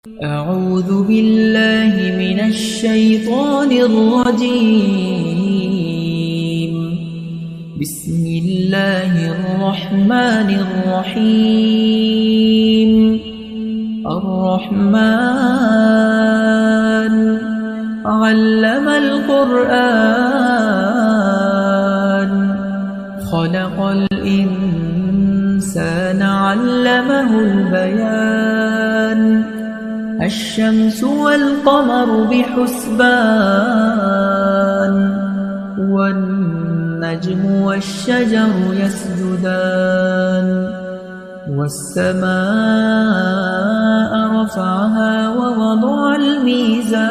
أعوذ بالله من الشيطان الرجيم. بسم الله الرحمن الرحيم. الرحمن علم القرآن خلق الإنسان علمه البيان الشمس والقمر بحسبان والنجم والشجر يسجدان والسماء رفعها ووضع الميزان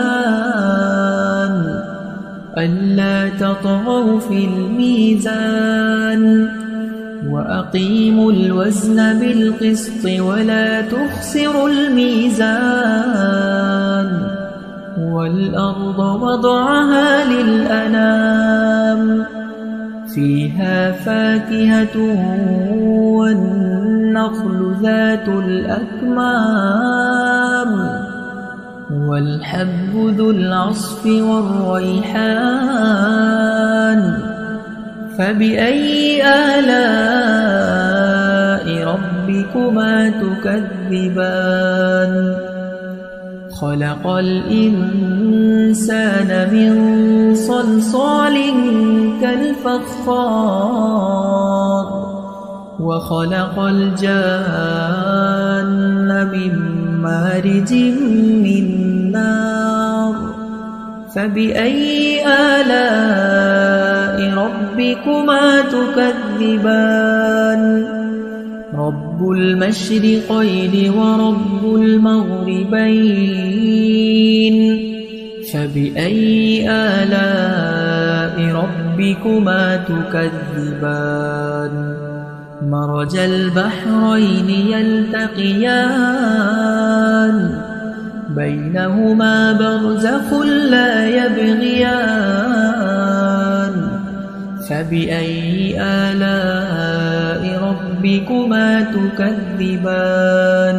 ألا تطغوا في الميزان وأقيموا الوزن بالقسط ولا تخسروا الميزان والأرض وضعها للأنام فيها فاكهة والنخل ذات الأكمام والحب ذو العصف والريحان فبأي آلاء ربكما تكذبان خلق الإنسان من صلصال كالفخار وخلق الجان من مارج من نار فبأي آلاء ربكما تكذبان رب المشرقين ورب المغربين فبأي آلاء ربكما تكذبان مرج البحرين يلتقيان بينهما برزخ لا يبغيان فبأي آلاء ربكما تكذبان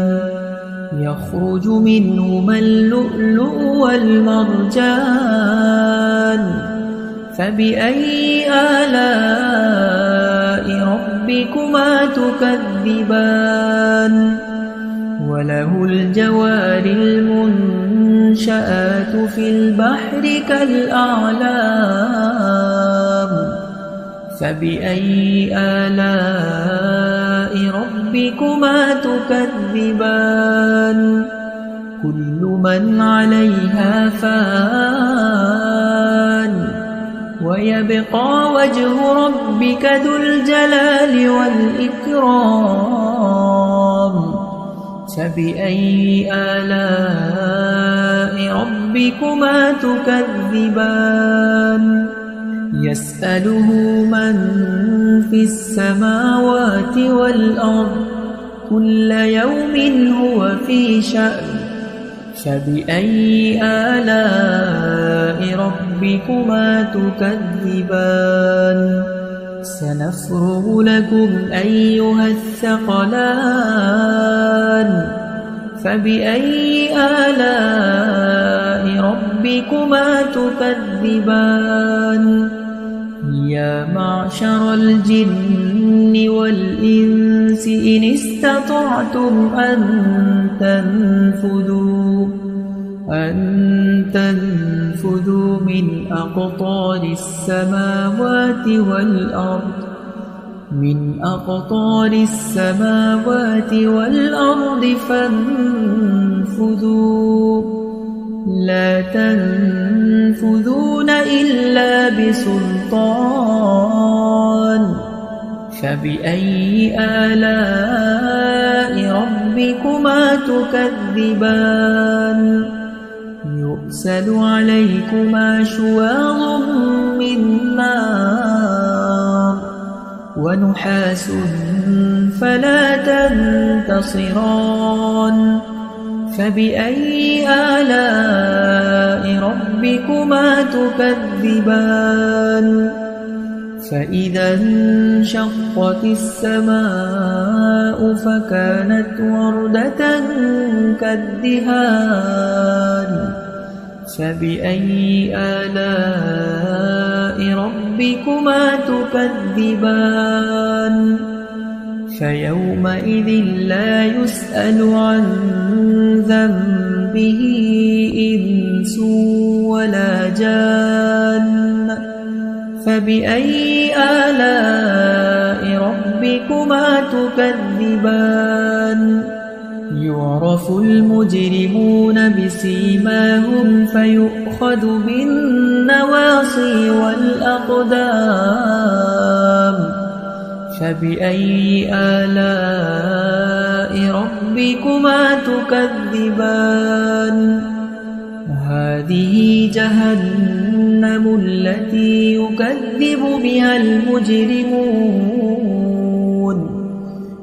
يخرج منهما اللؤلؤ والمرجان فبأي آلاء ربكما تكذبان وله الجوار المنشآت في البحر كالأعلام فبأي آلاء ربكما تكذبان كل من عليها فان ويبقى وجه ربك ذو الجلال والإكرام فبأي آلاء ربكما تكذبان يسأله من في السماوات والأرض كل يوم هو في شأن فبأي آلاء ربكما تكذبان سنفرغ لكم أيها الثقلان فبأي آلاء ربكما تكذبان يا معشر الجن والإنس إن استطعتم أن تنفذوا من أقطار السماوات والأرض فانفذوا لا تنفذون إلا بسلطان فبأي آلاء ربكما تكذبان يرسل عليكما شواظ من نار ونحاس فلا تنتصران فبأي آلاء ربكما تكذبان فإذا انشقت السماء فكانت وردة كالدهان فبأي آلاء ربكما تكذبان فيومئذ لا يسأل عن ذنبه إنس ولا جان فبأي آلاء ربكما تكذبان يعرف المجرمون بسيماهم فيؤخذ بالنواصي والأقدام فبأي آلاء ربكما تكذبان هذه جهنم التي يكذب بها المجرمون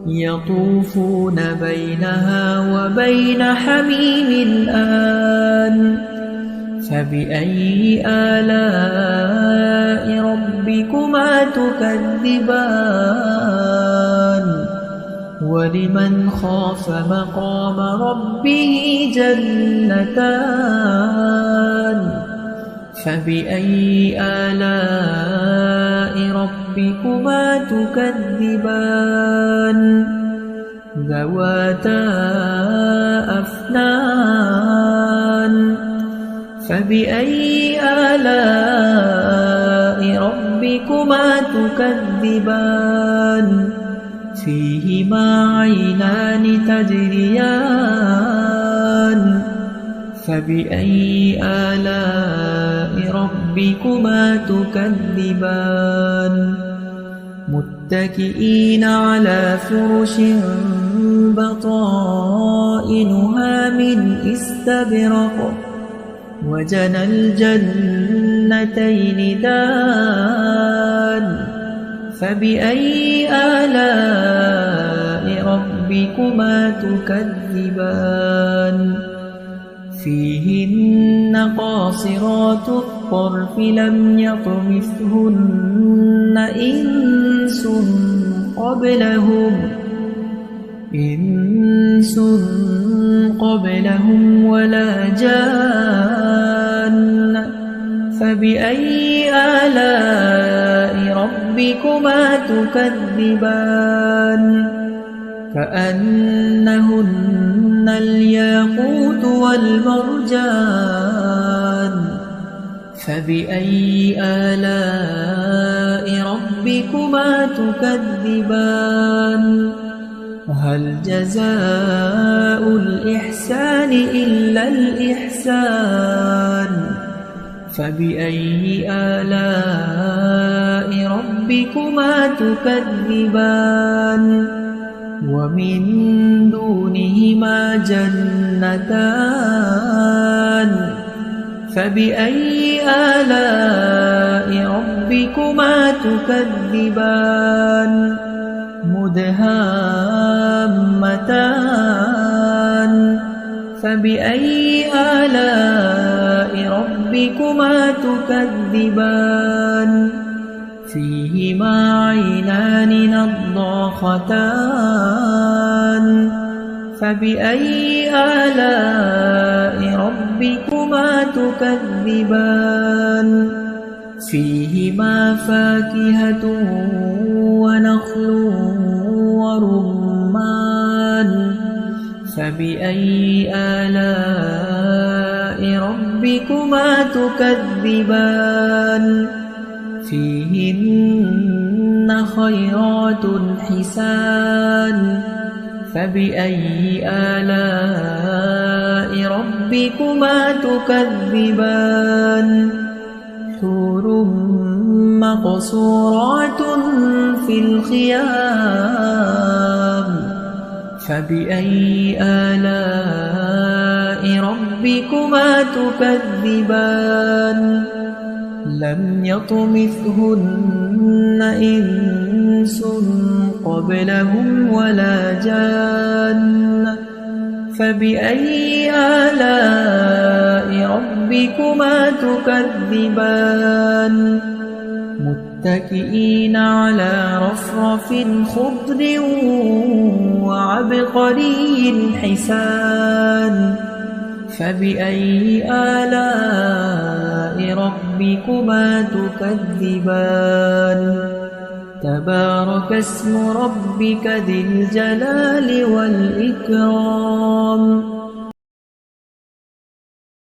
يطوفون بينها وبين حميم آن فبأي آلاء ربكما تكذبان ولمن خاف مقام ربه جنتان فبأي آلاء ربكما تكذبان ذواتا أفنان فبأي آلاء ربكما تكذبان فيهما عينان تجريان فبأي آلاء ربكما تكذبان متكئين على فرش بطائنها من استبرق وجنى الجنتين دان فبأي آلاء ربكما تكذبان فيهن قاصرات الطرف لم يطمثهن إنس قبلهم ولا جان فبأي آلاء ربكما تكذبان كأنهن الياقوت والمرجان فبأي آلاء ربكما تكذبان هل جزاء الإحسان إلا الإحسان فبأي آلاء ربكما تكذبان ومن دونهما جنتان فبأي آلاء ربكما تكذبان مدهامتان فبأي آلاء ربكما تكذبان فيهما عينان نضاختان فبأي آلاء ربكما تكذبان فيهما فاكهة ونخل ورمان فبأي آلاء ربكما تكذبان فيهن خيرات حسان فبأي آلاء ربكما تكذبان حور مقصورات في الخيام فبأي آلاء ربكما تكذبان لم يطمثهن إنس قبلهم ولا جان فبأي آلاء ربكما تكذبان متكئين على رفرف خضر وعبقري حسان فبأي آلاء ربكما تكذبان تبارك اسم ربك ذي الجلال والإكرام